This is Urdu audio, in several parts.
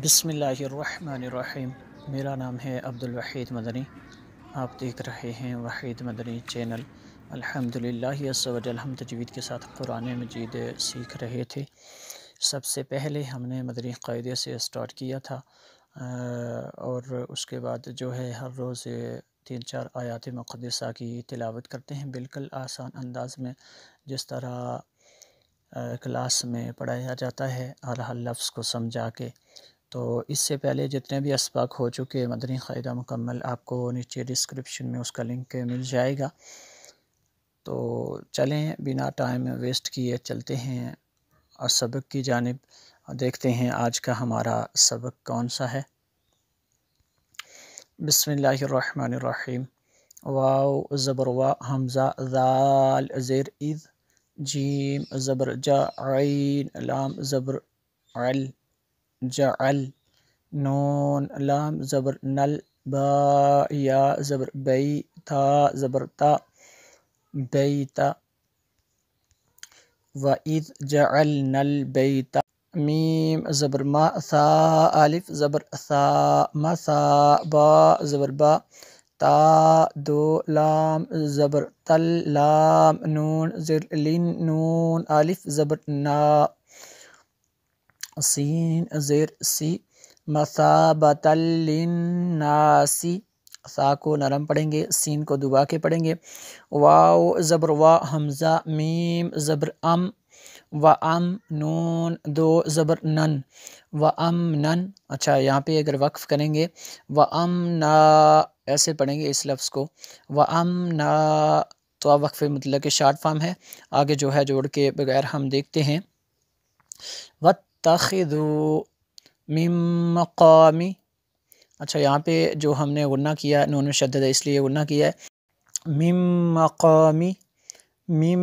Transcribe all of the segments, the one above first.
بسم اللہ الرحمن الرحیم۔ میرا نام ہے عبدالوحید مدنی۔ آپ دیکھ رہے ہیں وحید مدنی چینل۔ الحمدللہ عز و جل ہم تجوید کے ساتھ قرآن مجید سیکھ رہے تھے۔ سب سے پہلے ہم نے مدنی قاعدے سے سٹارٹ کیا تھا اور اس کے بعد جو ہے ہر روز 3-4 آیات مقدسہ کی تلاوت کرتے ہیں بالکل آسان انداز میں، جس طرح کلاس میں پڑھایا جاتا ہے ہر لفظ کو سمجھا کے۔ تو اس سے پہلے جتنے بھی اسباق ہو چکے مدنی قاعدہ مکمل، آپ کو نیچے ڈسکرپشن میں اس کا لنک مل جائے گا۔ تو چلیں بنا ٹائم ویسٹ کیے چلتے ہیں اور سبق کی جانب، دیکھتے ہیں آج کا ہمارا سبق کون سا ہے۔ بسم اللہ الرحمن الرحیم۔ واو زبر وا، حمزہ ذال زیر اذ، جیم زبر جا، عین لام زبر عل جعل، نون لام زبر نل، با یا زبر بئی، تا زبر تا بیتا، وَإِذْ جَعَلْنَا الْبَيْتَ، میم زبر ما، ثا الف زبر ثا مثا، با زبر با، تا دو لام زبر تل، لام نون زر لن، نون الف زبر نا، سین زیر سی، مثابۃ للناس، سا کو نرم پڑھیں گے، سین کو دبا کے پڑھیں گے۔ واو زبر وا، حمزہ میم زبر ام، وَأَم، نون دو زبر نن، وَأَمْنَن۔ اچھا یہاں پہ اگر وقف کریں گے وَأَمْنَا ایسے پڑھیں گے اس لفظ کو، وَأَمْنَا تو اب وقف مطلق کے شارٹ فارم ہے، آگے جو ہے جوڑ کے بغیر ہم دیکھتے ہیں۔ وَاتَّخِذُوا مِن مَّقَامِ، اچھا یہاں پہ جو ہم نے غنہ کیا، نون شدد ہے اس لیے غنہ کیا ہے، مِن مَّقَامِ، مِن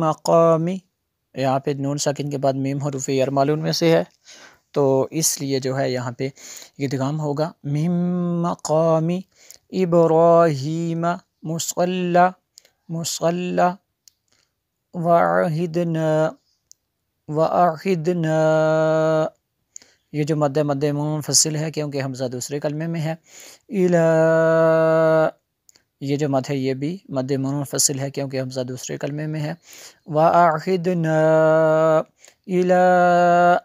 مَّقَامِ، یہاں پہ نون ساکن کے بعد میم حروف یرمالون میں سے ہے، تو اس لیے جو ہے یہاں پہ ادغام ہوگا، مِن مَّقَامِ ابراہیم مصلی، مصلی، وَعَہِدْنَا، وَأَعِدْنَا، یہ جو مد منفصل ہے کیونکہ حمزہ دوسرے کلمے میں ہے، اِلَىٰ، یہ جو مد ہے یہ بھی مد منفصل ہے کیونکہ حمزہ دوسرے کلمے میں ہے، وَأَعِدْنَا إِلَىٰ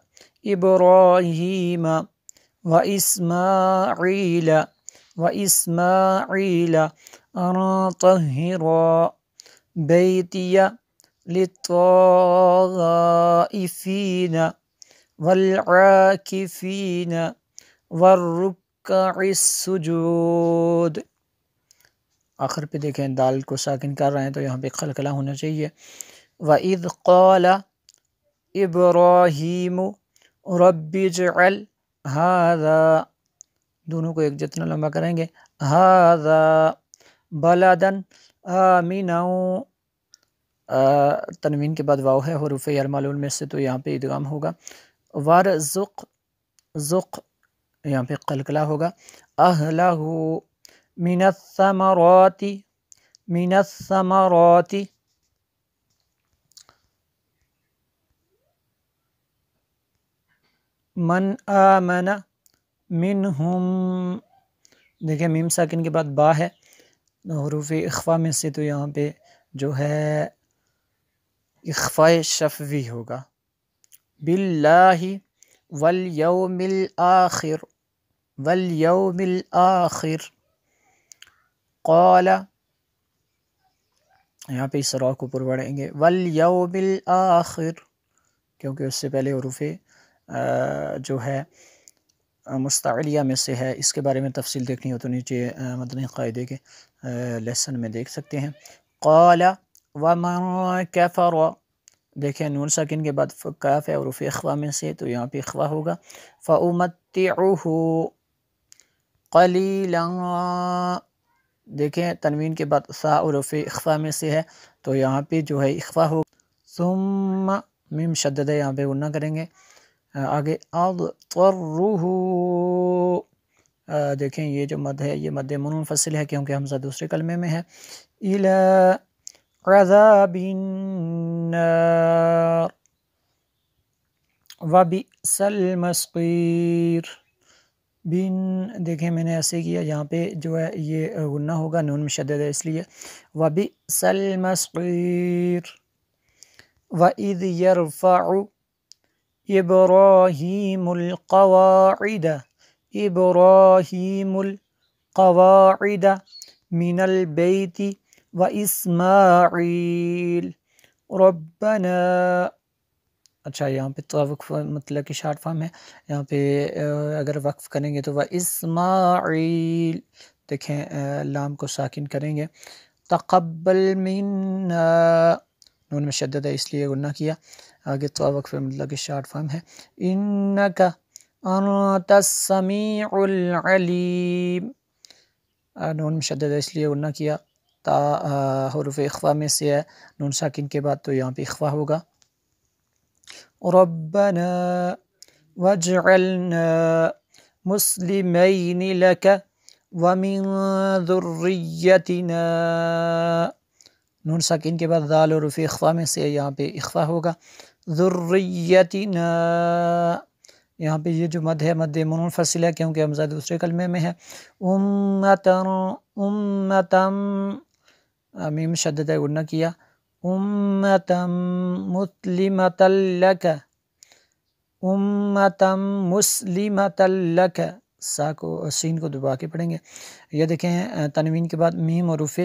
إِبْرَاهِيمَ وَإِسْمَاعِيلَ أَن طَهِّرَ بَيْتِيَ لِلطَّائِفِينَ وَالْعَاكِفِينَ وَالرُّكَّعِ السُّجُودِ۔ آخر پہ دیکھیں دال کو ساکن کر رہے ہیں تو یہاں پہ قلقلہ ہونا چاہیے۔ وَإِذْ قَالَ إِبْرَاهِيمُ رَبِّ اجْعَلْ هَذَا، دونوں کو ایک جتنا لمبا کریں گے، هَذَا بَلَدًا آمِنًا، تنوین کے بعد واو ہے حروف یرمالون میں سے تو یہاں پہ ادغام ہوگا، وَارْزُقْ، زُقْ یہاں پہ قلقلہ ہوگا، أَهْلَهُ مِنَ الثَّمَرَاتِ، مِنَ الثَّمَرَاتِ، من آمن منہم، دیکھیں میم ساکن کے بعد با ہے حروف اخفا میں سے تو یہاں پہ جو ہے اخفاء شفوی ہوگا، باللہ والیوم الآخر، والیوم الآخر، قال، یہاں پہ اس را کو پر پڑھیں گے، والیوم الآخر کیونکہ اس سے پہلے حروف جو ہے مستعلیہ میں سے ہے، اس کے بارے میں تفصیل دیکھنی ہو تو نیچے مدنی قاعدے کے لیسن میں دیکھ سکتے ہیں۔ قال ومن کفر، دیکھیں نون ساکن کے بعد کاف ہے حروف اخوا میں سے تو یہاں پہ اخوا ہوگا، فأمتعه قلیلا، دیکھیں تنوین کے بعد سا حروف اخوا میں سے ہے تو یہاں پہ جو ہے اخوا ہوگا، ثم میم شدد ہے یہاں پہ غنہ کریں گے، آگے اضطرہ، دیکھیں یہ جو مد ہے یہ مد منفصل ہے کیونکہ حمزہ دوسرے کلمے میں ہے، الی عذاب النار، وَبِئْسَ الْمَصِيرُ، بن دیکھیں میں نے ایسے کیا، یہاں پہ جو ہے یہ غنہ ہوگا، نون مشدد ہے اس لیے وَبِئْسَ الْمَصِيرُ۔ وَإِذْ يَرْفَعُ إِبْرَاهِيمُ الْقَوَاعِدَ إِبْرَاهِيمُ الْقَوَاعِدَ مِنَ الْبَيْتِ وَإِسْمَاعِيلُ رَبَّنَا۔ اچھا یہاں پہ تو وقف مطلب کہ شارٹ فارم ہے، یہاں پہ اگر وقف کریں گے تو وَإِسْمَاعِيلُ، دیکھیں لام کو ساکن کریں گے، تقبل منا، نون میں شدد ہے اس لیے غنہ کیا، آگے تو وقف مطلب کہ شارٹ فارم ہے، انک انت السمیع العلیم، نون میں شدد ہے اس لیے غنہ کیا، تا حروف اخفا میں سے ہے، نون ساکن کے بعد تو یہاں پہ اخفا ہوگا، ربنا واجعلنا مسلمین لک ومن ذریتنا، نون ساکن کے بعد ذال حروف اخفا میں سے یہاں پہ اخفا ہوگا، ذریتنا، یہاں پہ یہ جو مد ہے مد منفصل ہے کیونکہ حمزہ دوسرے کلمے میں ہے، امتم میم شدد ہے غنہ کیا، امتم مسلمۃ لک، امتم مسلمۃ لک، سا کو سین کو دبا کے پڑھیں گے، یہ دیکھیں تنوین کے بعد میم حروف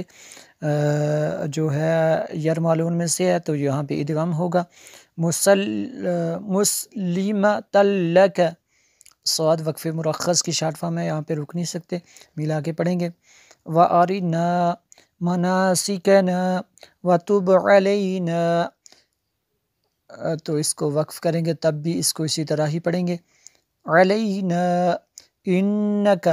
جو ہے یرمالون میں سے ہے تو یہاں پہ ادغام ہوگا، مسلمۃ لک، صاد وقف مرخص کی شارٹ فارم ہے، یہاں پہ رک نہیں سکتے، ملا کے پڑھیں گے، وَأَرِنَا مَنَاسِكَنَا وَتُبْ عَلَيْنَا، تو اس کو وقف کریں گے تب بھی اس کو اسی طرح ہی پڑھیں گے، عَلَيْنَا إِنَّكَ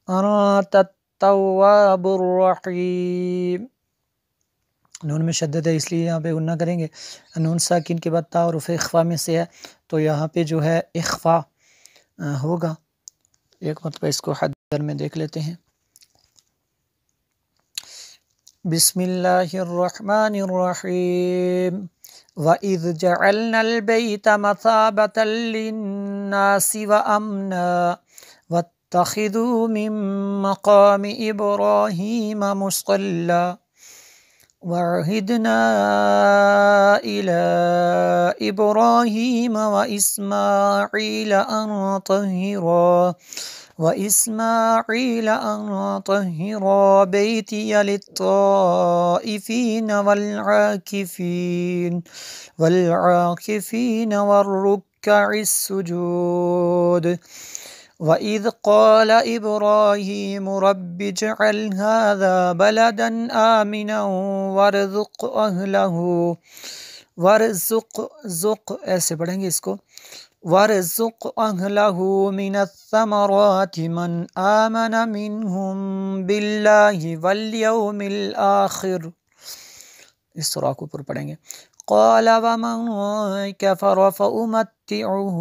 أَنْتَ التَّوَّابُ الرَّحِيمُ، نون میں شدد ہے اس لیے یہاں پہ غنہ کریں گے، نون ساکن کے بعد تا حروف اخفا میں سے ہے تو یہاں پہ جو ہے اخفا ہوگا، ایک مرتبہ اس کو حدر میں دیکھ لیتے ہیں، بسم اللہ الرحمن الرحیم، وَإِذْ جَعَلْنَا الْبَيْتَ مَثَابَةً لِلنَّاسِ وَأَمْنًا وَاتَّخِذُوا مِن مَّقَامِ إِبْرَاهِيمَ مُصَلًّى وَعَهِدْنَا إِلَىٰ إِبْرَاهِيمَ وَإِسْمَاعِيلَ أَن طَهِّرَا بَيْتِيَ لِلطَّائِفِينَ وَالْعَاكِفِينَ وَالرُّكَّعِ السُّجُودِ وَإِذْ قَالَ إِبْرَاهِيمُ رَبِّ اجْعَلْ هَٰذَا بَلَدًا آمِنًا وَارْزُقْ ایسے پڑھیں گے اس کو، وَارْزُقْ أَهْلَهُ مِنَ الثَّمَرَاتِ مَنْ آمَنَ مِنْهُمْ بِاللَّهِ وَالْيَوْمِ الْآخِرِ، اس سورہ کو پر پڑھیں گے، قَالَ وَمَنْ كَفَرَ فَأُمَتِّعُهُ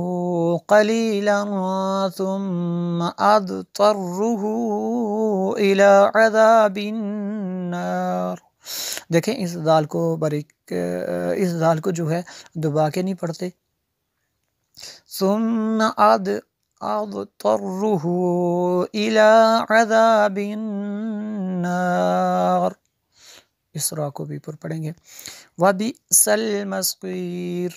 قَلِيلًا ثُمَّ أَضْطَرُّهُ إِلَىٰ عَذَابِ النَّارِ، دیکھیں اس دال کو اس دال کو جو ہے دبا کے نہیں پڑھتے، ثُمَّ أَضْطَرُّهُ إِلَىٰ عَذَابِ النَّارِ، اس را کو بھی پر پڑھیں گے، وَبِئْسَ الْمَصِيرُ،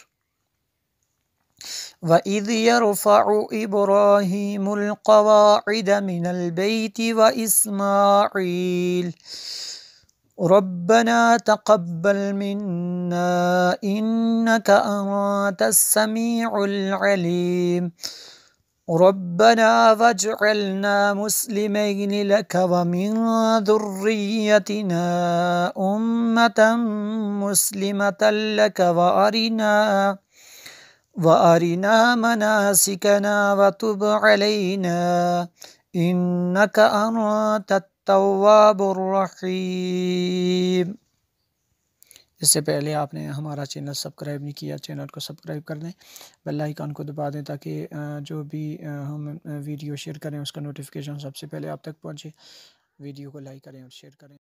وَإِذْ يَرْفَعُ إِبْرَاهِيمُ الْقَوَاعِدَ مِنَ الْبَيْتِ وَإِسْمَاعِيلُ رَبَّنَا تَقَبَّلْ مِنَّا إِنَّكَ أَنْتَ السَّمِيعُ الْعَلِيمُ رَبَّنَا وَاجْعَلْنَا مُسْلِمَيْنِ لَكَ وَمِن ذُرِّيَّتِنَا أُمَّةً مُّسْلِمَةً لَكَ وَأَرِنَا مَنَاسِكَنَا وَتُبْ عَلَيْنَا إِنَّكَ أَنْتَ التَّوَّابُ الرَّحِيمُ۔ اس سے پہلے آپ نے ہمارا چینل سبسکرائب نہیں کیا، چینل کو سبسکرائب کر دیں، بیل آئیکن کو دبا دیں تاکہ جو بھی ہم ویڈیو شیئر کریں اس کا نوٹیفیکیشن سب سے پہلے آپ تک پہنچے، ویڈیو کو لائک کریں اور شیئر کریں۔